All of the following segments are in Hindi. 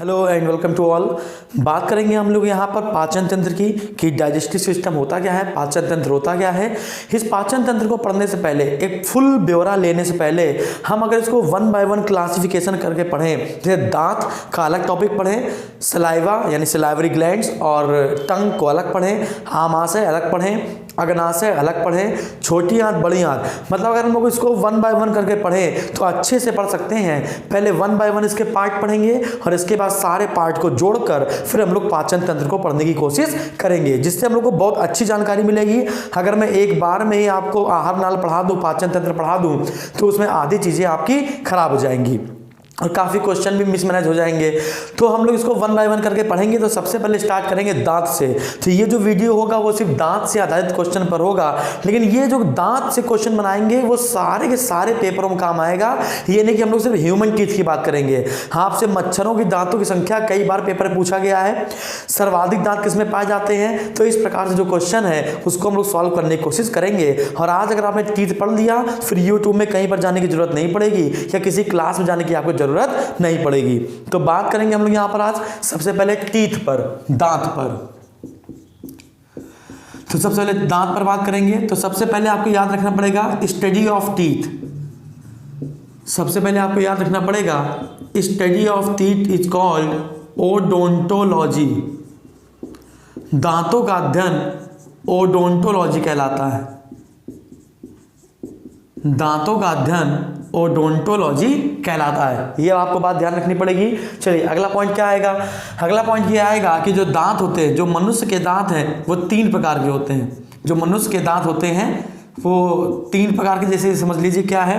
Hello and welcome to all. बात करेंगे हम लोग यहाँ पर पाचन तंत्र की कि डाइजेस्टिव सिस्टम होता क्या है, पाचन तंत्र होता क्या है। इस पाचन तंत्र को पढ़ने से पहले, एक फुल ब्यौरा लेने से पहले हम अगर इसको वन बाय वन क्लासिफिकेशन करके पढ़ें, जैसे दांत का अलग टॉपिक पढ़ें, सलाइवा यानी सलाइवरी ग्लैंड्स और टंग को अलग पढ़ें, आमाशय अलग पढ़ें, अग्नाशय अलग पढ़ें, छोटी आंत बड़ी आंत, मतलब अगर हम लोग इसको वन बाय वन करके पढ़ें तो अच्छे से पढ़ सकते हैं। पहले वन बाय वन इसके पार्ट पढ़ेंगे और इसके बाद सारे पार्ट को जोड़कर फिर हम लोग पाचन तंत्र को पढ़ने की कोशिश करेंगे, जिससे हम लोग को बहुत अच्छी जानकारी मिलेगी। अगर मैं एक बार में ही आपको आहार नाल पढ़ा दूं, पाचन तंत्र पढ़ा दूं, तो उसमें आधी चीज़ें आपकी खराब हो जाएंगी और काफ़ी क्वेश्चन भी मिसमैनेज हो जाएंगे। तो हम लोग इसको वन बाय वन करके पढ़ेंगे। तो सबसे पहले स्टार्ट करेंगे दांत से। तो ये जो वीडियो होगा वो सिर्फ दांत से आधारित क्वेश्चन पर होगा, लेकिन ये जो दांत से क्वेश्चन बनाएंगे वो सारे के सारे पेपरों में काम आएगा। ये नहीं कि हम लोग सिर्फ ह्यूमन टीथ की बात करेंगे। हाँ, आपसे मच्छरों की दांतों की संख्या कई बार पेपर में पूछा गया है, सर्वाधिक दांत किसमें पाए जाते हैं, तो इस प्रकार से जो क्वेश्चन है उसको हम लोग सॉल्व करने की कोशिश करेंगे। और आज अगर आपने टीथ पढ़ लिया, फिर यूट्यूब में कहीं पर जाने की जरूरत नहीं पड़ेगी या किसी क्लास में जाने की आपको जरूरत नहीं पड़ेगी। तो बात करेंगे हम लोग यहां पर आज सबसे पहले टीथ पर, दांत पर। तो सबसे पहले दांत पर बात करेंगे। तो सबसे पहले आपको याद रखना पड़ेगा स्टडी ऑफ टीथ। सबसे पहले आपको याद रखना पड़ेगा study of teeth is called odontology. दांतों का अध्ययन ओडोंटोलॉजी कहलाता है। दांतों का अध्ययन ओडोंटोलॉजी कहलाता है। ये आपको बात ध्यान रखनी पड़ेगी। चलिए अगला पॉइंट क्या आएगा। अगला पॉइंट ये आएगा कि जो दांत होते हैं, जो मनुष्य के दांत हैं वो 3 प्रकार के होते हैं। जो मनुष्य के दांत होते हैं वो 3 प्रकार के, जैसे समझ लीजिए क्या है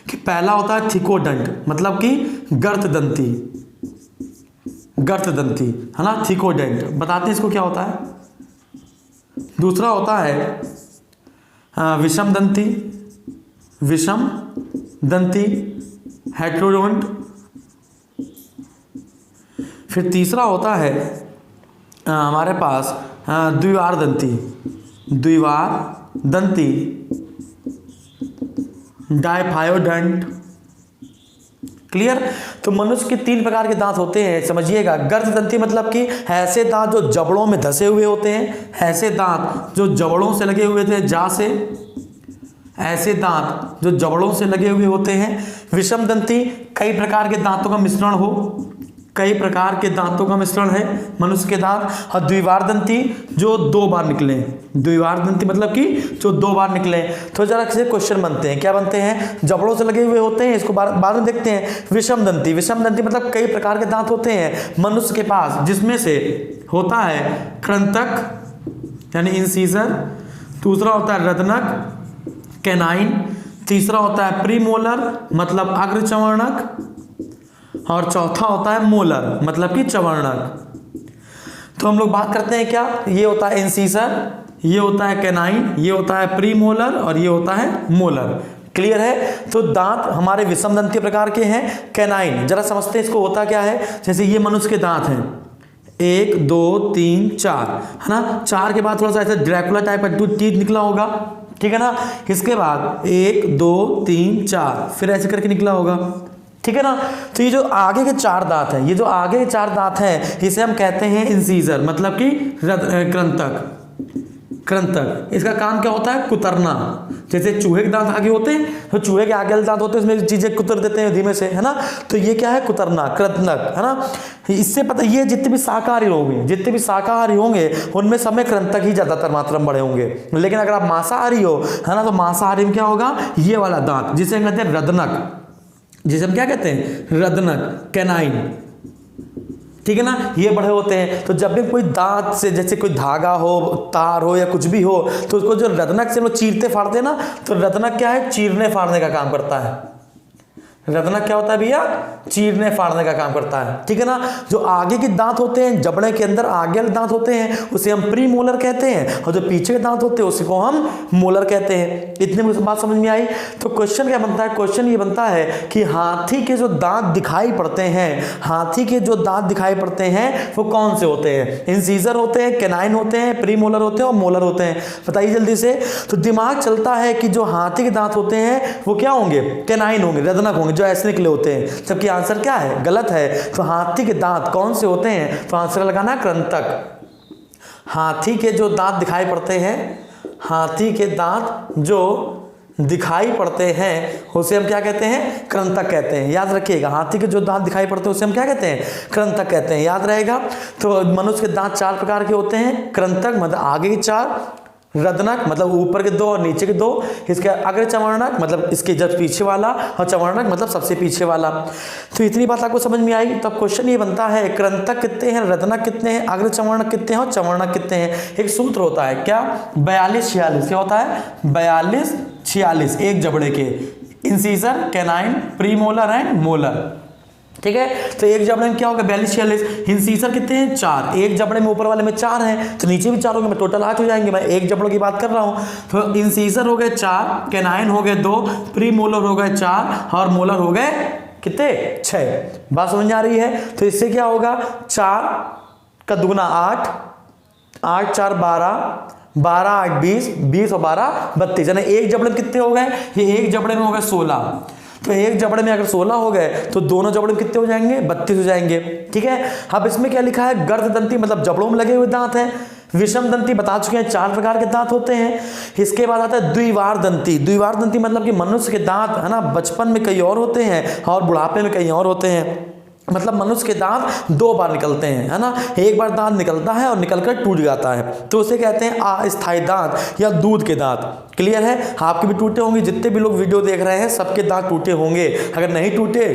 कि पहला होता है थिकोडंट, मतलब कि गर्तदंती, गर्तदंती है ना, थिकोडेंट। बताते हैं इसको क्या होता है। दूसरा होता है विषमदंती, विषम दंती, हेट्रोडोंट। फिर तीसरा होता है हमारे पास द्विवार दंती, द्विवार दंती, डायफायोडंट। क्लियर। तो मनुष्य के 3 प्रकार के दांत होते हैं, समझिएगा। गर्तदंती मतलब कि ऐसे दांत जो जबड़ों में धसे हुए होते हैं, ऐसे दांत जो जबड़ों से लगे हुए थे, जा से, ऐसे दांत जो जबड़ों से लगे हुए होते हैं। विषम दंती कई प्रकार के दांतों का मिश्रण हो, कई प्रकार के दांतों का मिश्रण है मनुष्य के दांत। और द्विवार दंती जो 2 बार निकले, द्विवार दंती मतलब कि जो 2 बार निकले। तो जरा से क्वेश्चन बनते हैं, क्या बनते हैं, जबड़ों से लगे हुए होते हैं, इसको बाद में देखते हैं। विषम दंती, विषम दंती मतलब कई प्रकार के दांत होते हैं मनुष्य के पास, जिसमें से होता है कृंतक यानी इंसीजर, दूसरा होता है रदनक कैनाइन, तीसरा होता है प्रीमोलर मतलब अग्र चवर्णक, और चौथा होता है मोलर मतलब कि चवर्णक। तो हम लोग बात करते हैं क्या, ये होता है इंसीजर, ये होता है कैनाइन, ये होता है प्रीमोलर और ये होता है मोलर। क्लियर है। तो दांत हमारे विषमदंती प्रकार के हैं। कैनाइन जरा समझते हैं इसको होता क्या है। जैसे ये मनुष्य के दांत हैं 1 2 3 4 है ना, 4 के बाद थोड़ा सा ऐसा ड्रैकुला टाइप का टीथ निकला होगा, ठीक है ना। इसके बाद 1 2 3 4 फिर ऐसे करके निकला होगा, ठीक है ना। तो ये जो आगे के 4 दांत हैं, ये जो आगे के 4 दांत हैं, इसे हम कहते हैं इंसीजर मतलब कि कृंतक, कृंतक। इसका काम क्या होता है, कुतरना। जैसे चूहे के दांत आगे होते हैं, तो चूहे के आगे वाले दांत होते हैं, उसमें चीजें कुतर देते हैं धीमे से, है ना। तो ये क्या है, कुतरना, कृंतक, है ना। इससे पता, ये जितने भी शाकाहारी होंगे, जितने भी शाकाहारी होंगे उनमें सब में कृंतक ही ज्यादातर मात्रा में बड़े होंगे। लेकिन अगर आप मांसाहारी हो, है ना, तो मांसाहारी में क्या होगा, ये वाला दांत जिसे हम कहते हैं रदनक, जिसे हम क्या कहते हैं, रदनक, कैनाइन, ठीक है ना, ये बड़े होते हैं। तो जब भी कोई दांत से, जैसे कोई धागा हो, तार हो या कुछ भी हो, तो उसको जो रदनक से हम लोग चीरते फाड़ते हैं ना, तो रदनक क्या है, चीरने फाड़ने का काम करता है। रदनक क्या होता है भैया, चीरने फाड़ने का काम करता है, ठीक है ना। जो आगे के दांत होते हैं, जबड़े के अंदर आगे वाले दांत होते हैं, उसे हम प्री मोलर कहते हैं, और जो पीछे के दांत होते हैं उसी को हम मोलर कहते हैं। इतने में बात समझ में आई। तो क्वेश्चन क्या बनता है, क्वेश्चन ये बनता है कि हाथी के जो दांत दिखाई पड़ते हैं, हाथी के जो दांत दिखाई पड़ते हैं वो कौन से होते हैं, इंसीजर होते हैं, कैनाइन होते हैं, प्री मोलर होते हैं और मोलर होते हैं। बताइए जल्दी से। तो दिमाग चलता है कि जो हाथी के दांत होते हैं वो क्या होंगे, कैनाइन होंगे, रदनक होंगे, होंगे जो ऐसे निकले होते हैं, जबकि आंसर क्या है, गलत है। तो हाथी के दांत कौन से होते हैं, तो आंसर लगाना कृंतक। हाथी के जो दांत दिखाई पड़ते हैं, हाथी के दांत जो दिखाई पड़ते हैं उसे हम क्या कहते हैं, कृंतक कहते हैं। याद रखिएगा, हाथी के जो दांत दिखाई पड़ते हैं उसे हम क्या कहते हैं, कृंतक कहते हैं। याद रहेगा। तो मनुष्य के दांत 4 प्रकार के होते हैं। कृंतक मतलब आगे के 4, रदनक मतलब ऊपर के 2 और नीचे के 2, इसके अग्र चवर्णक मतलब इसके जब पीछे वाला, और चवर्णक मतलब सबसे पीछे वाला। तो इतनी बात आपको समझ में आई। तो अब क्वेश्चन ये बनता है, कृंतक कितने हैं, रदनक कितने हैं, अग्र चवर्णक कितने हैं और चवर्णक कितने हैं। एक सूत्र होता है क्या, 42-46। क्या होता है, 42-46 एक जबड़े के, incisor, canine, premolar and molar. ठीक है। तो एक जबड़े में क्या होगा, 42-46। इंसीजर कितने हैं, 4। एक जबड़े में ऊपर वाले में 4 हैं, तो नीचे भी 4 होंगे, मैं टोटल 8 हो जाएंगे। मैं एक जबड़ों की बात कर रहा हूं। तो इंसीजर हो गए 4, कैनाइन हो गए 2, प्री मोलर हो गए 4 और मोलर हो गए कितने, 6। बात समझ आ रही है। तो इससे क्या होगा, 4 का दुगुना 8, 8 4 12, 12 8 20, 20 और 12 32। यानी एक जबड़े में कितने हो गए, ये एक जबड़े में हो गए 16। तो एक जबड़े में अगर 16 हो गए तो दोनों जबड़े में कितने हो जाएंगे, 32 हो जाएंगे। ठीक है। अब इसमें क्या लिखा है, गर्ददंती मतलब जबड़ों में लगे हुए दांत हैं। विषम दंती बता चुके हैं, 4 प्रकार के दांत होते हैं। इसके बाद आता है द्विवार दंती। द्विवार दंती मतलब कि मनुष्य के दांत है ना, बचपन में कई और होते हैं और बुढ़ापे में कई और होते हैं। मतलब मनुष्य के दांत 2 बार निकलते हैं, है ना। एक बार दांत निकलता है और निकलकर टूट जाता है, तो उसे कहते हैं अस्थायी दांत या दूध के दांत। क्लियर है। आपके भी टूटे होंगे, जितने भी लोग वीडियो देख रहे हैं सबके दांत टूटे होंगे। अगर नहीं टूटे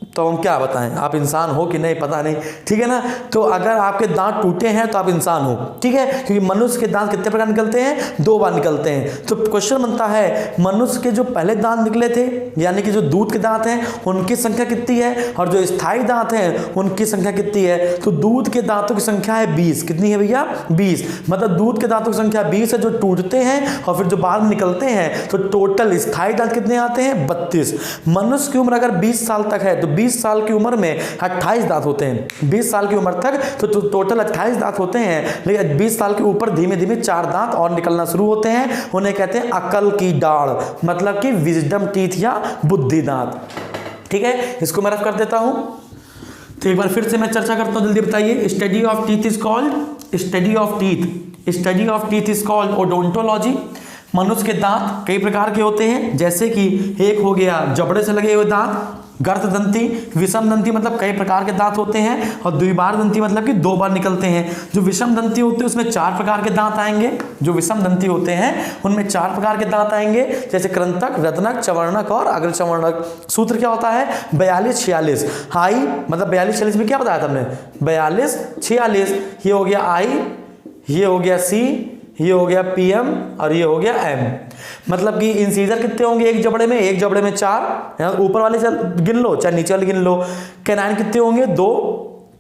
तो हम क्या बताएं, आप इंसान हो कि नहीं पता नहीं। ठीक है ना। तो अगर आपके दांत टूटे हैं तो आप इंसान हो। ठीक है। क्योंकि मनुष्य के दांत कितने प्रकार निकलते हैं, 2 बार निकलते हैं। तो क्वेश्चन बनता है, मनुष्य के जो पहले दांत निकले थे यानी कि जो दूध के दांत हैं उनकी संख्या कितनी है, और जो स्थायी दांत हैं उनकी संख्या कितनी है। तो दूध के दांतों की संख्या है 20। कितनी है भैया, 20। मतलब दूध के दांतों की संख्या 20 है जो टूटते हैं और फिर जो बाद में निकलते हैं। तो टोटल स्थायी दांत कितने आते हैं, 32। मनुष्य की उम्र अगर 20 साल तक है तो 20 साल की उम्र में 28 दांत होते हैं। 20 साल की उम्र तक तो टोटल 28 दांत होते हैं, लेकिन 20 साल के ऊपर धीमे धीमे 4 दांत और निकलना शुरू होते हैं। उन्हें कहते हैं अकल की डाढ़, मतलब कि विजडम टीथ या बुद्धि दांत। ठीक है। इसको मैं रफ कर देता हूं। तो एक बार फिर से मैं चर्चा करता हूं, जल्दी बताइए। Study of teeth is called, study of teeth, study of teeth is called odontology. मनुष्य के दांत कई प्रकार के होते हैं, जैसे कि एक हो गया जबड़े से लगे हुए दांत, गर्ददंती। विषम दंती मतलब कई प्रकार के दांत होते हैं, और द्विबार दंती मतलब कि 2 बार निकलते हैं। जो विषम दंती होते हैं उसमें 4 प्रकार के दांत आएंगे। जो विषम दंती होते हैं उनमें 4 प्रकार के दांत आएंगे, जैसे कृंतक, रदनक, चवर्णक और अग्र चवर्णक। सूत्र क्या होता है, 42-46। आई मतलब 42-46 में क्या बताया था हमने, 42-46। ये हो गया आई, ये हो गया सी, ये हो गया पीएम और ये हो गया एम। मतलब कि इंसीजर कितने होंगे एक जबड़े में, एक जबड़े में 4, ऊपर वाले से गिन लो चाहे नीचे वाले गिन लो। कैनाइन कितने होंगे, 2।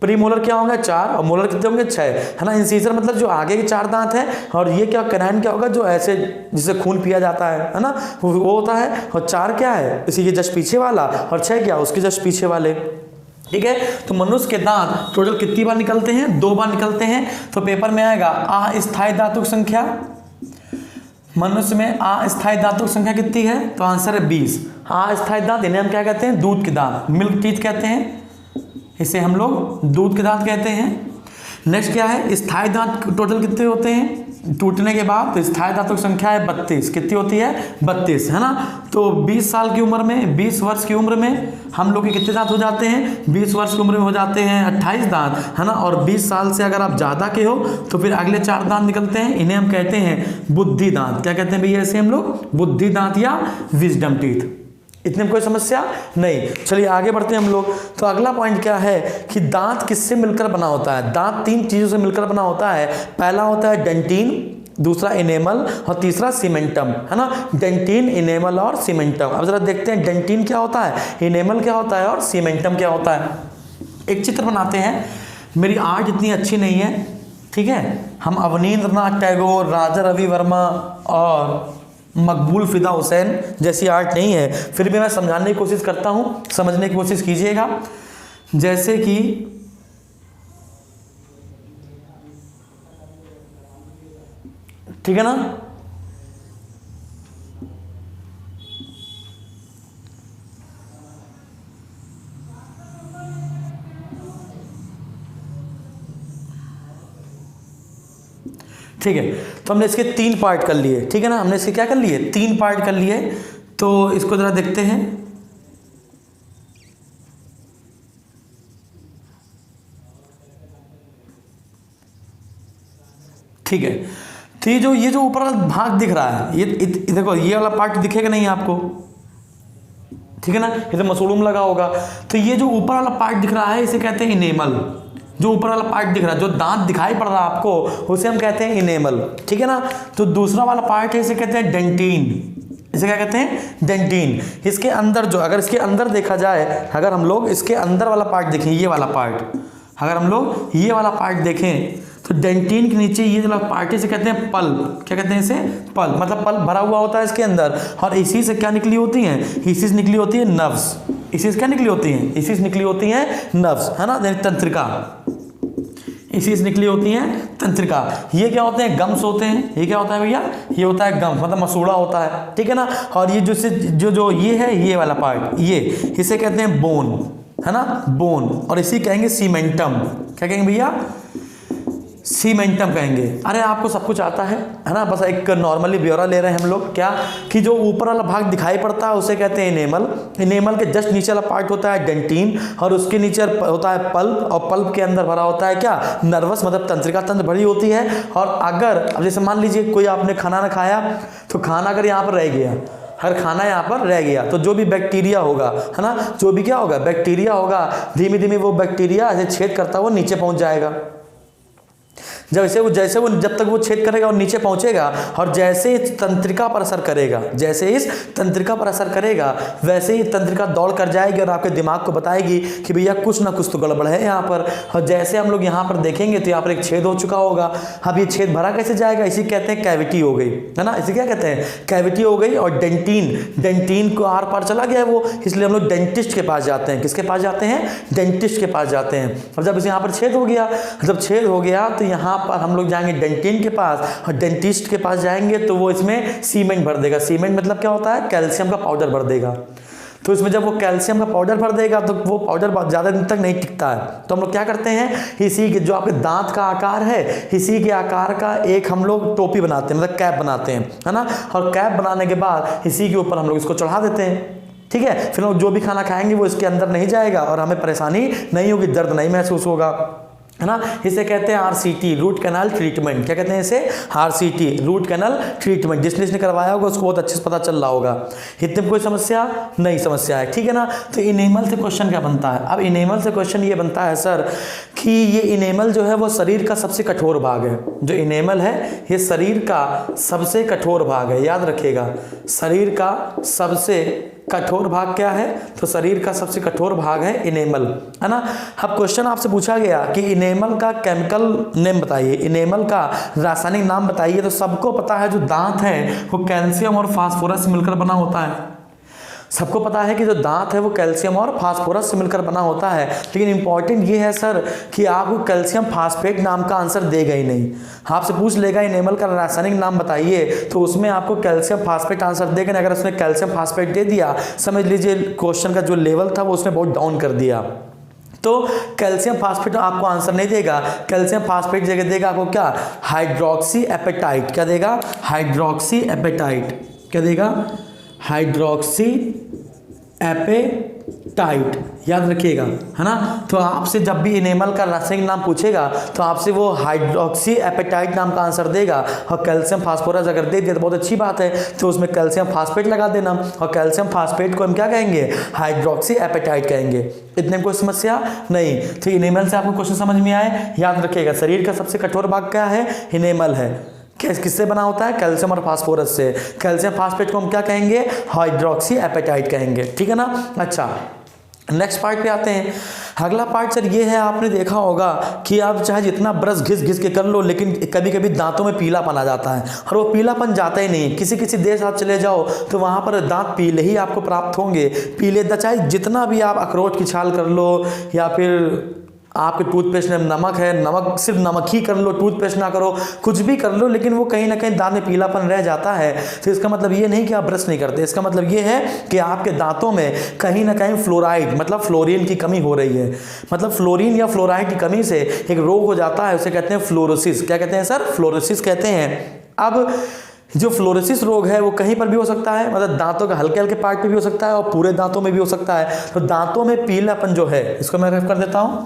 प्री मोलर क्या होंगे, 4, और मोलर कितने होंगे, 6, है ना। इंसीजर मतलब जो आगे के 4 दांत हैं, और ये क्या कैनाइन क्या होगा, जो ऐसे जिसे खून पिया जाता है ना, वो होता है। और 4 क्या है, इसी के जस्ट पीछे वाला, और 6 क्या, उसके जस्ट पीछे वाले। ठीक है। तो मनुष्य के दांत टोटल कितनी बार निकलते हैं, 2 बार निकलते हैं। तो पेपर में आएगा अस्थायी दांतों की संख्या, मनुष्य में अस्थायी दांतों की संख्या कितनी है, तो आंसर है 20। अस्थायी दांत इन्हें हम क्या कहते हैं, दूध के दांत, मिल्क टीथ कहते हैं, इसे हम लोग दूध के दांत कहते हैं। नेक्स्ट क्या है, स्थायी दांत टोटल कितने होते हैं टूटने के बाद, तो स्थायी दांतों की संख्या है 32। कितनी होती है, 32, है ना। तो 20 साल की उम्र में, 20 वर्ष की उम्र में हम लोग के कितने दांत हो जाते हैं, 20 वर्ष की उम्र में हो जाते हैं 28 दांत, है ना। और 20 साल से अगर आप ज़्यादा के हो तो फिर अगले 4 दांत निकलते हैं, इन्हें हम कहते हैं बुद्धि दांत। क्या कहते हैं भैया इसे हम लोग, बुद्धि दांत या विजडम टीथ। इतने में कोई समस्या नहीं। चलिए आगे बढ़ते हैं हम लोग। तो अगला पॉइंट क्या है कि दांत किससे मिलकर बना होता है। दांत 3 चीज़ों से मिलकर बना होता है। पहला होता है डेंटिन, दूसरा इनेमल और तीसरा सीमेंटम, है ना। डेंटिन, इनेमल और सीमेंटम। अब जरा देखते हैं डेंटिन क्या होता है, इनेमल क्या होता है और सीमेंटम क्या होता है। एक चित्र बनाते हैं। मेरी आर्ट इतनी अच्छी नहीं है, ठीक है। हम अवनींद्रनाथ टैगोर, राजा रवि वर्मा और मकबूल फिदा हुसैन जैसी आर्ट नहीं है, फिर भी मैं समझाने की कोशिश करता हूँ, समझने की कोशिश कीजिएगा। जैसे कि ठीक है ना, ठीक है, तो हमने इसके 3 पार्ट कर लिए, ठीक है ना, हमने इसके क्या कर लिए, 3 पार्ट कर लिए। तो इसको जरा देखते हैं। ठीक है, तो ये जो ऊपर वाला भाग दिख रहा है, ये देखो, ये वाला पार्ट दिखेगा नहीं आपको, ठीक है ना, ये तो मसूड़ूम लगा होगा। तो ये जो ऊपर वाला पार्ट दिख रहा है इसे कहते हैं इनेमल। जो ऊपर वाला पार्ट दिख रहा है, जो दांत दिखाई पड़ रहा है आपको, उसे हम कहते हैं इनेमल, ठीक है ना। तो दूसरा वाला पार्ट है, इसे कहते हैं डेंटिन। इसे क्या कहते हैं, डेंटिन। इसके अंदर जो, अगर इसके अंदर देखा जाए, अगर हम लोग इसके अंदर वाला पार्ट देखें, ये वाला पार्ट, अगर हम लोग ये वाला पार्ट देखें, तो डेंटिन के नीचे ये वाला पार्ट से कहते हैं पल्प। क्या कहते हैं इसे, पल्प, मतलब पल्प भरा हुआ होता है इसके अंदर। और इसी से क्या निकली होती हैं, इसी से निकली होती है नर्व्स। इसी से क्या निकली होती हैं, इसी से निकली होती हैं नर्व्स, है ना, तंत्रिका, इसी से निकली होती हैं तंत्रिका। ये क्या होते हैं, गम्स होते हैं। ये क्या होता है भैया, ये होता है गम्स, मतलब मसूड़ा होता है, ठीक है ना। और ये जो ये है, ये वाला पार्ट, ये इसे कहते हैं बोन, है ना, बोन। और इसी कहेंगे सीमेंटम। क्या कहेंगे भैया, सीमेंटम कहेंगे। अरे आपको सब कुछ आता है ना, बस एक नॉर्मली ब्यौरा ले रहे हैं हम लोग, क्या कि जो ऊपर वाला भाग दिखाई पड़ता है उसे कहते हैं इनेमल। इनेमल के जस्ट नीचे वाला पार्ट होता है डेंटिन, और उसके नीचे होता है पल्प, और पल्प के अंदर भरा होता है क्या, नर्वस, मतलब तंत्रिका तंत्र भरी होती है। और अगर अब जैसे मान लीजिए कोई आपने खाना ना खाया, तो खाना अगर यहाँ पर रह गया, अगर खाना यहाँ पर रह गया, तो जो भी बैक्टीरिया होगा, है ना, जो भी क्या होगा, बैक्टीरिया होगा, धीमे धीमे वो बैक्टीरिया ऐसे छेद करता हुआ नीचे पहुँच जाएगा। जैसे वो जब तक वो छेद करेगा और नीचे पहुंचेगा, और जैसे इस तंत्रिका पर असर करेगा, जैसे इस तंत्रिका पर असर करेगा, वैसे ही तंत्रिका दौड़ कर जाएगी और आपके दिमाग को बताएगी कि भैया कुछ ना कुछ तो गड़बड़ है यहाँ पर। और जैसे हम लोग यहाँ पर देखेंगे तो यहाँ पर एक छेद हो चुका होगा। अब ये छेद भरा कैसे जाएगा, इसी कहते हैं कैविटी हो गई, है ना, इसे क्या कहते हैं, कैविटी हो गई। और डेंटिन को आर पार चला गया है वो, इसलिए हम लोग डेंटिस्ट के पास जाते हैं। किसके पास जाते हैं, डेंटिस्ट के पास जाते हैं। और जब इसे यहाँ पर छेद हो गया, जब छेद हो गया तो यहाँ पर हम लोग जाएंगे डेंटिन के पास, और डेंटिस्ट के पास जाएंगे तो वो इसमें सीमेंट भर देगा। सीमेंट मतलब क्या होता है, कैल्शियम का पाउडर भर देगा। तो इसमें जब वो कैल्शियम का पाउडर भर देगा तो वो पाउडर बहुत ज़्यादा दिन तक नहीं टिकता है। तो हम लोग क्या करते हैं, इसी के जो आपके दांत का आकार है, इसी के आकार का एक हम लोग टोपी बनाते हैं, मतलब कैप बनाते हैं, है ना। और कैप बनाने के बाद इसी के ऊपर हम लोग इसको चढ़ा देते हैं, ठीक है। फिर लोग जो भी खाना खाएंगे वो इसके अंदर नहीं जाएगा और हमें परेशानी नहीं होगी, दर्द नहीं महसूस होगा, है ना। इसे कहते हैं आरसीटी, रूट कैनाल ट्रीटमेंट। क्या कहते हैं इसे, आरसीटी, रूट कैनाल ट्रीटमेंट। जिसने करवाया होगा उसको बहुत अच्छे से पता चल रहा होगा। इतने में कोई समस्या नहीं, समस्या है, ठीक है ना। तो इनेमल से क्वेश्चन क्या बनता है, अब इनेमल से क्वेश्चन ये बनता है सर कि ये इनेमल जो है वो शरीर का सबसे कठोर भाग है। जो इनेमल है ये शरीर का सबसे कठोर भाग है, याद रखिएगा। शरीर का सबसे कठोर भाग क्या है, तो शरीर का सबसे कठोर भाग है इनेमल, है ना। अब क्वेश्चन आपसे पूछा गया कि इनेमल का केमिकल नेम बताइए, इनेमल का रासायनिक नाम बताइए। तो सबको पता है जो दांत है वो कैल्शियम और फास्फोरस से मिलकर बना होता है। सबको पता है कि जो दांत है वो कैल्शियम और फास्फोरस से मिलकर बना होता है। लेकिन इंपॉर्टेंट ये है सर कि आपको कैल्शियम फास्फेट नाम का आंसर देगा ही नहीं। आपसे पूछ लेगा इनेमल का रासायनिक नाम बताइए, तो उसमें आपको कैल्शियम फास्फेट आंसर देगा नहीं। अगर उसने कैल्शियम फास्फेट दे दिया, समझ लीजिए क्वेश्चन का जो लेवल था वो उसने बहुत डाउन कर दिया। तो कैल्शियम फास्फेट आपको आंसर नहीं देगा। कैल्शियम फास्फेट जगह देगा आपको क्या, हाइड्रोक्सी एपेटाइट। क्या देगा, हाइड्रोक्सी एपेटाइट। क्या देगा, हाइड्रोक्सी एपेटाइट, याद रखिएगा, है ना। तो आपसे जब भी इनेमल का रासायनिक नाम पूछेगा तो आपसे वो हाइड्रोक्सी एपेटाइट नाम का आंसर देगा। और कैल्शियम फास्फोरस अगर दे दिया तो बहुत अच्छी बात है, तो उसमें कैल्शियम फास्फेट लगा देना। और कैल्शियम फास्फेट को हम क्या कहेंगे, हाइड्रोक्सी एपेटाइट कहेंगे। इतने में कोई समस्या नहीं। तो इनेमल से आपको क्वेश्चन समझ में आए, याद रखिएगा। शरीर का सबसे कठोर भाग क्या है, इनेमल है। किससे बना होता है, कैल्शियम और फास्फोरस से। कैल्शियम फास्फेट को हम क्या कहेंगे, हाइड्रोक्सी एपेटाइट कहेंगे, ठीक है ना। अच्छा, नेक्स्ट पार्ट पे आते हैं। अगला पार्ट सर ये है, आपने देखा होगा कि आप चाहे जितना ब्रश घिस घिस के कर लो, लेकिन कभी कभी दांतों में पीलापन आ जाता है, और वो पीलापन जाता ही नहीं। किसी किसी देश आप चले जाओ तो वहाँ पर दांत पीले ही आपको प्राप्त होंगे, पीले। चाहे जितना भी आप अखरोट की छाल कर लो या फिर आपके टूथपेस्ट में नमक है, नमक सिर्फ नमक ही कर लो, टूथपेस्ट ना करो, कुछ भी कर लो, लेकिन वो कहीं ना कहीं दांत में पीलापन रह जाता है, तो इसका मतलब ये नहीं कि आप ब्रश नहीं करते, इसका मतलब ये है कि आपके दांतों में कहीं ना कहीं फ्लोराइड मतलब फ्लोरीन की कमी हो रही है। मतलब फ्लोरीन या फ्लोराइड की कमी से एक रोग हो जाता है, उसे कहते हैं फ्लोरोसिस। क्या कहते हैं सर? फ्लोरोसिस कहते हैं। अब जो फ्लोरोसिस रोग है वो कहीं पर भी हो सकता है, मतलब दांतों के हल्के हल्के पार्ट पे भी हो सकता है और पूरे दांतों में भी हो सकता है। तो दांतों में पीलापन जो है, इसको मैं रेफ कर देता हूं।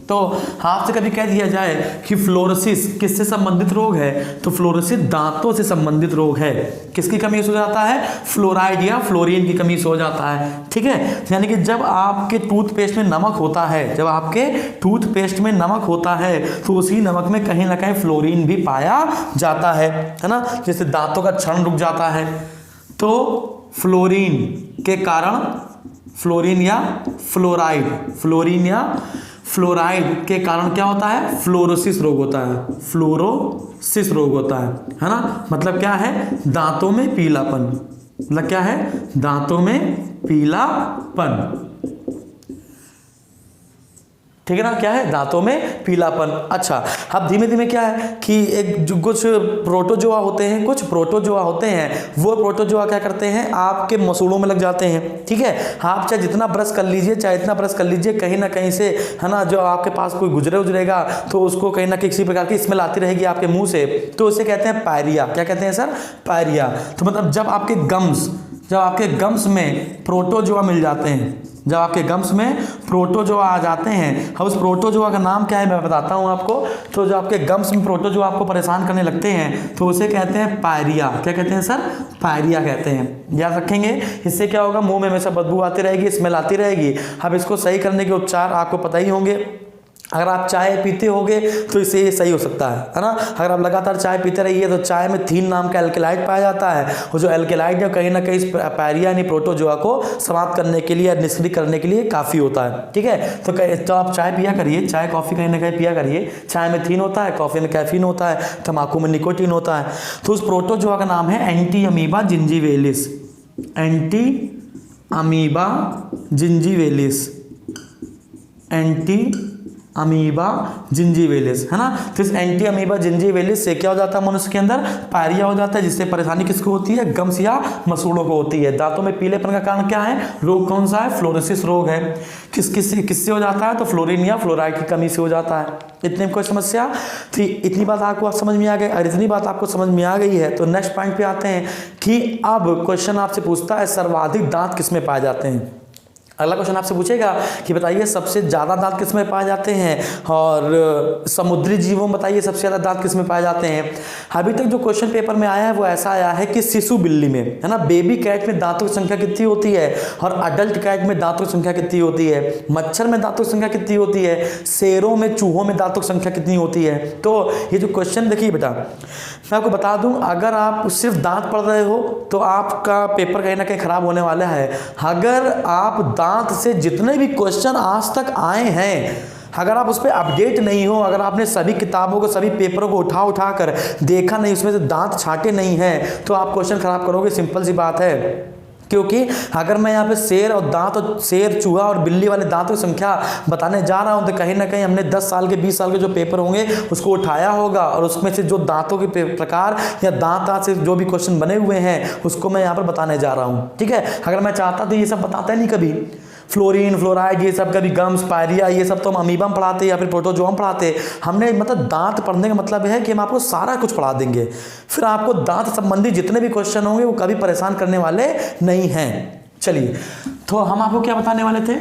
तो आपसे कभी कह दिया जाए कि फ्लोरोसिस किससे संबंधित रोग है, तो फ्लोरोसिस दांतों से संबंधित रोग है। किसकी कमी से हो जाता है? फ्लोराइड या फ्लोरीन की कमी से हो जाता है। ठीक है, यानी कि जब आपके टूथपेस्ट में नमक होता है, जब आपके टूथपेस्ट में नमक होता है तो उसी नमक में कहीं ना कहीं फ्लोरीन भी पाया जाता है ना। जैसे दांतों का क्षरण रुक जाता है तो फ्लोरीन के कारण, फ्लोरीन या फ्लोराइड के कारण क्या होता है? फ्लोरोसिस रोग होता है। फ्लोरोसिस रोग होता है ना। मतलब क्या है? दांतों में पीलापन। मतलब क्या है? दांतों में पीलापन। ठीक है ना? क्या है? दांतों में पीलापन। अच्छा, अब धीमे धीमे क्या है कि एक जो कुछ प्रोटोजोआ होते हैं, वो प्रोटोजोआ क्या करते हैं? आपके मसूड़ों में लग जाते हैं। ठीक है, आप चाहे जितना ब्रश कर लीजिए, कहीं ना कहीं से है ना, जो आपके पास कोई गुजरेगा तो उसको कहीं ना कहीं किसी प्रकार की स्मेल आती रहेगी आपके मुंह से, तो उसे कहते हैं पायरिया। क्या कहते हैं सर? पायरिया। तो मतलब जब आपके गम्स में प्रोटोजोआ मिल जाते हैं, जब आपके गम्स में प्रोटोजोआ आ जाते हैं, उस प्रोटोजोआ का नाम क्या है मैं बताता हूं आपको। तो जो आपके गम्स में प्रोटोजोआ आपको परेशान करने लगते हैं तो उसे कहते हैं पायरिया। क्या कहते हैं सर? पायरिया कहते हैं। याद रखेंगे। इससे क्या होगा? मुंह में हमेशा बदबू आती रहेगी, स्मेल आती रहेगी। अब इसको सही करने के उपचार आपको पता ही होंगे। अगर आप चाय पीते होगे तो इससे ये सही हो सकता है ना। अगर आप लगातार चाय पीते रहिए तो चाय में थीन नाम का एल्केलाइड पाया जाता है, और जो एल्केलाइड है कहीं ना कहीं पायरिया यानी प्रोटोजोआ को समाप्त करने के लिए या निष्क्रिय करने के लिए काफ़ी होता है। ठीक है, तो आप चाय पिया करिए, चाय कॉफ़ी कहीं ना कहीं पिया करिए। चाय में थीन होता है, कॉफ़ी में कैफीन होता है, तम्बाकू में निकोटीन होता है। तो उस प्रोटोजोआ का नाम है एंटी अमीबा जिंजीवेलिस। एंटी अमीबा जिंजीवेलिस है ना। तो इस एंटी अमीबा जिंजीवेलिस से क्या हो जाता है? मनुष्य के अंदर पायरिया हो जाता है, जिससे परेशानी किसको होती है? गम्स या मसूड़ों को होती है। दांतों में पीलेपन का कारण क्या है? रोग कौन सा है? फ्लोरोसिस रोग है। किससे हो जाता है? तो फ्लोरीन या फ्लोराइड की कमी से हो जाता है। इतने में कोई समस्या थी? इतनी बात आपको समझ में आ गई? और इतनी बात आपको समझ में आ गई है तो नेक्स्ट पॉइंट पे आते हैं कि अब क्वेश्चन आपसे पूछता है सर्वाधिक दांत किसमें पाए जाते हैं। अगला क्वेश्चन आपसे पूछेगा कि बताइए सबसे ज़्यादा दांत किसमें पाए जाते हैं, और समुद्री जीवों में बताइए सबसे ज़्यादा दांत किसमें पाए जाते हैं। अभी तक जो क्वेश्चन पेपर में आया है वो ऐसा आया है कि शिशु बिल्ली में है ना, बेबी कैट में दांतों की संख्या कितनी होती है, और अडल्ट कैट में दांतों की संख्या कितनी होती है, मच्छर में दांतों की संख्या कितनी होती है, शेरों में, चूहों में दांतों की संख्या कितनी होती है। तो ये जो क्वेश्चन देखिए बेटा, मैं आपको बता दूं, अगर आप सिर्फ दांत पढ़ रहे हो तो आपका पेपर कहीं ना कहीं खराब होने वाला है। अगर आप दांत से जितने भी क्वेश्चन आज तक आए हैं, अगर आप उस पर अपडेट नहीं हो, अगर आपने सभी किताबों को, सभी पेपरों को उठा कर देखा नहीं, उसमें से दांत छांटे नहीं हैं, तो आप क्वेश्चन खराब करोगे। सिंपल सी बात है। क्योंकि अगर मैं यहाँ पे शेर और दांत और शेर, चूहा और बिल्ली वाले दांतों की संख्या बताने जा रहा हूँ तो कहीं ना कहीं हमने 10 साल के 20 साल के जो पेपर होंगे उसको उठाया होगा, और उसमें से जो दांतों के प्रकार या दांत से जो भी क्वेश्चन बने हुए हैं उसको मैं यहाँ पर बताने जा रहा हूँ। ठीक है, अगर मैं चाहता तो ये सब बताता नहीं कभी, फ्लोरीन, फ्लोराइड, ये सब, कभी गम्स, पायरिया, ये सब तो हम अमीबा में पढ़ाते या फिर प्रोटोजोआ पढ़ाते। हमने मतलब दांत पढ़ने का मतलब है कि हम आपको सारा कुछ पढ़ा देंगे, फिर आपको दांत संबंधी जितने भी क्वेश्चन होंगे वो कभी परेशान करने वाले नहीं हैं। चलिए, तो हम आपको क्या बताने वाले थे,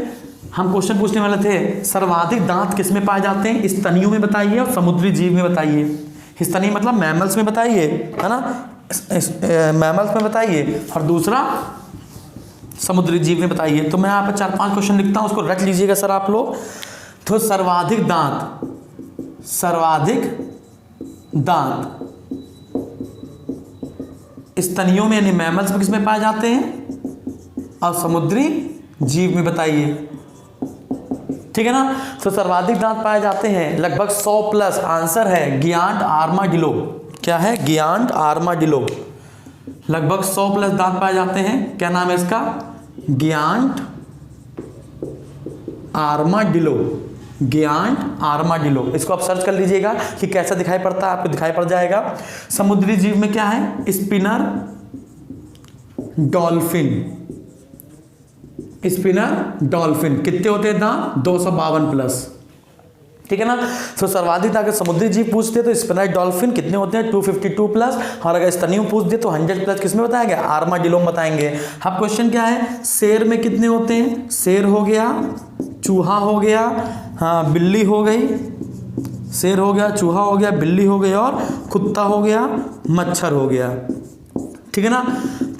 हम क्वेश्चन पूछने वाले थे सर्वाधिक दांत किस में पाए जाते हैं, स्तनियों में बताइए और समुद्री जीव में बताइए। स्तनीय मतलब मैमल्स में बताइए, है ना, मैमल्स में बताइए, और दूसरा समुद्री जीव में बताइए। तो मैं यहाँ पर 4-5 क्वेश्चन लिखता हूँ, उसको रख लीजिएगा सर आप लोग। तो सर्वाधिक दांत स्तनियों में यानी मैमल्स में किसमें पाए जाते हैं, और समुद्री जीव में बताइए। ठीक है ना। तो सर्वाधिक दांत पाए जाते हैं लगभग 100+। आंसर है गियांट आर्माडिलो। क्या है? गियांट आर्माडिलो। लगभग 100+ दांत पाए जाते हैं। क्या नाम है इसका? गियांट आर्माडिलो। ज्ञांट आर्माडिलो, इसको आप सर्च कर लीजिएगा कि कैसा दिखाई पड़ता है, आपको दिखाई पड़ जाएगा। समुद्री जीव में क्या है, स्पिनर, डॉल्फिन, स्पिनर डॉल्फिन। कितने होते हैं दांत, 252 प्लस, ठीक है ना। तो सर्वाधिक अगर समुद्री जीव पूछते तो स्पिनर डॉल्फिन कितने होते हैं, 252 प्लस, और अगर स्तनियों पूछ दे तो 100 प्लस। किसमें बताएंगे, आर्माडिलो में बताएंगे। अब क्वेश्चन क्या है, शेर में कितने होते हैं, शेर हो गया, चूहा हो गया, हाँ बिल्ली हो गई, शेर हो गया, चूहा हो गया, बिल्ली हो गई, और कुत्ता हो गया, मच्छर हो गया, ठीक है ना।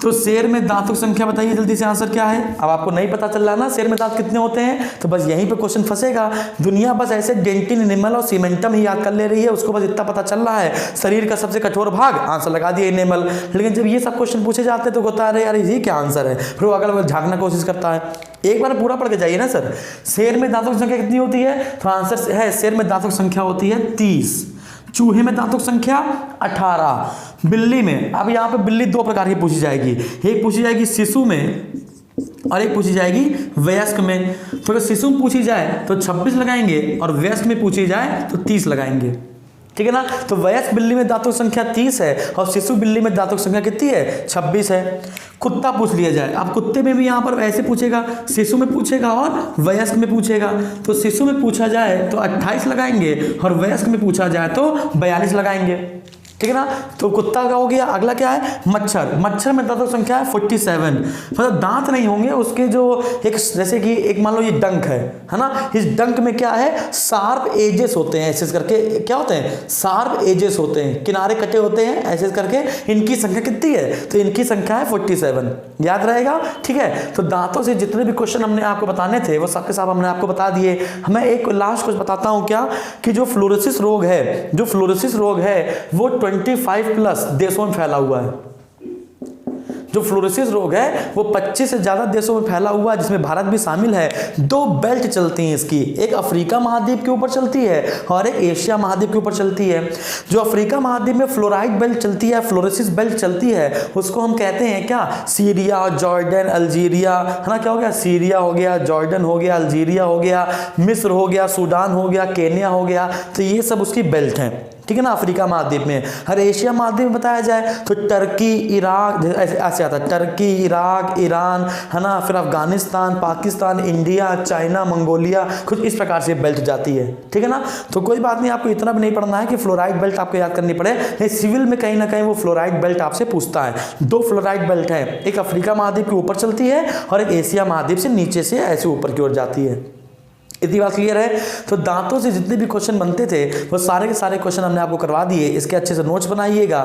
तो शेर में दांतों की संख्या बताइए जल्दी से, आंसर क्या है। अब आपको नहीं पता चल रहा ना शेर में दांत कितने होते हैं, तो बस यहीं पे क्वेश्चन फंसेगा। दुनिया बस ऐसे डेंटिन एनिमल और सीमेंटम ही याद कर ले रही है, उसको बस इतना पता चल रहा है शरीर का सबसे कठोर भाग, आंसर लगा दिया एनिमल। लेकिन जब ये सब क्वेश्चन पूछे जाते हैं तो होता है यार ये क्या आंसर है, फिर वो अगल बगल झाँकना कोशिश करता है। एक बार पूरा पढ़ के जाइए ना सर, शेर में दांतों की संख्या कितनी होती है, तो आंसर है शेर में दांतों की संख्या होती है 30, चूहे में दांतों की संख्या 18, बिल्ली में, अब यहाँ पे बिल्ली दो प्रकार की पूछी जाएगी, एक पूछी जाएगी शिशु में और एक पूछी जाएगी वयस्क में। तो अगर शिशु में पूछी जाए तो 26 लगाएंगे और वयस्क में पूछी जाए तो 30 लगाएंगे, ठीक है ना। तो वयस्क बिल्ली में दांतों की संख्या 30 है और शिशु बिल्ली में दांतों की संख्या कितनी है, 26 है। कुत्ता पूछ लिया जाए, अब कुत्ते में भी यहाँ पर ऐसे पूछेगा, शिशु में पूछेगा और वयस्क में पूछेगा। तो शिशु में पूछा जाए तो 28 लगाएंगे और वयस्क में पूछा जाए तो 42 लगाएंगे, ठीक है ना। तो कुत्ता का हो गया। अगला क्या है, मच्छर। मच्छर में दांतों की संख्या है 47, मतलब दांत नहीं होंगे उसके, जो एक जैसे कि एक मान लो ये डंक है ना, इस डंक में क्या है, शार्प एजेस होते हैं, ऐसे करके क्या होते हैं, शार्प एजेस होते हैं, किनारे कटे होते हैं ऐसे करके। इनकी संख्या कितनी है, तो इनकी संख्या है 47, याद रहेगा, ठीक है। तो दांतों से जितने भी क्वेश्चन हमने आपको बताने थे वो सबके सब हमने आपको बता दिए। मैं एक लास्ट कुछ बताता हूँ क्या, कि जो फ्लोरोसिस रोग है, जो फ्लोरोसिस रोग है वो 25 प्लस देशों में फैला हुआ है। जो फ्लोरोसिस रोग है वो 25 से ज्यादा देशों में फैला हुआ है, जिसमें भारत भी शामिल है। 2 बेल्ट चलती हैं इसकी, एक अफ्रीका महाद्वीप के ऊपर चलती है और एक एशिया महाद्वीप के ऊपर चलती है। जो अफ्रीका महाद्वीप में फ्लोराइड बेल्ट चलती है, फ्लोरोसिस बेल्ट चलती है, उसको हम कहते हैं क्या, सीरिया, जॉर्डन, अल्जीरिया, है ना। क्या हो गया, सीरिया हो गया, जॉर्डन हो गया, अल्जीरिया हो गया, मिस्र हो गया, सूडान हो गया, केन्या हो गया। तो ये सब उसकी बेल्ट हैं, ठीक है ना, अफ्रीका महाद्वीप में। हर एशिया महाद्वीप में बताया जाए तो टर्की, इराक, ऐसे आता है, टर्की, इराक, ईरान, है ना, फिर Afghanistan, Pakistan, India, China, Mongolia, कुछ इस प्रकार से बेल्ट जाती है, ठीक है ना। तो कोई बात नहीं, आपको इतना भी नहीं पढ़ना है कि फ्लोराइड बेल्ट आपको याद करनी पड़े। सिविल में कहीं ना कहीं वो फ्लोराइड बेल्ट आपसे पूछता है। 2 फ्लोराइड बेल्ट है, एक अफ्रीका महाद्वीप के ऊपर चलती है और एक एशिया महाद्वीप से नीचे से ऐसे ऊपर की ओर जाती है। इतनी बात क्लियर है। तो दांतों से जितने भी क्वेश्चन बनते थे वो सारे के सारे क्वेश्चन हमने आपको करवा दिए। इसके अच्छे से नोट्स बनाइएगा,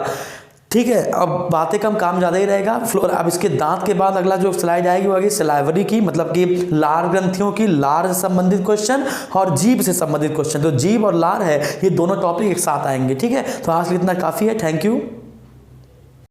ठीक है। अब बातें कम, काम ज़्यादा ही रहेगा। अब इसके दांत के बाद अगला जो स्लाइड आएगी वो आएगी सलाइवरी की, मतलब कि लार ग्रंथियों की, लार से संबंधित क्वेश्चन और जीभ से संबंधित क्वेश्चन। तो जीभ और लार है, ये दोनों टॉपिक एक साथ आएंगे, ठीक है। तो आज इतना काफ़ी है, थैंक यू।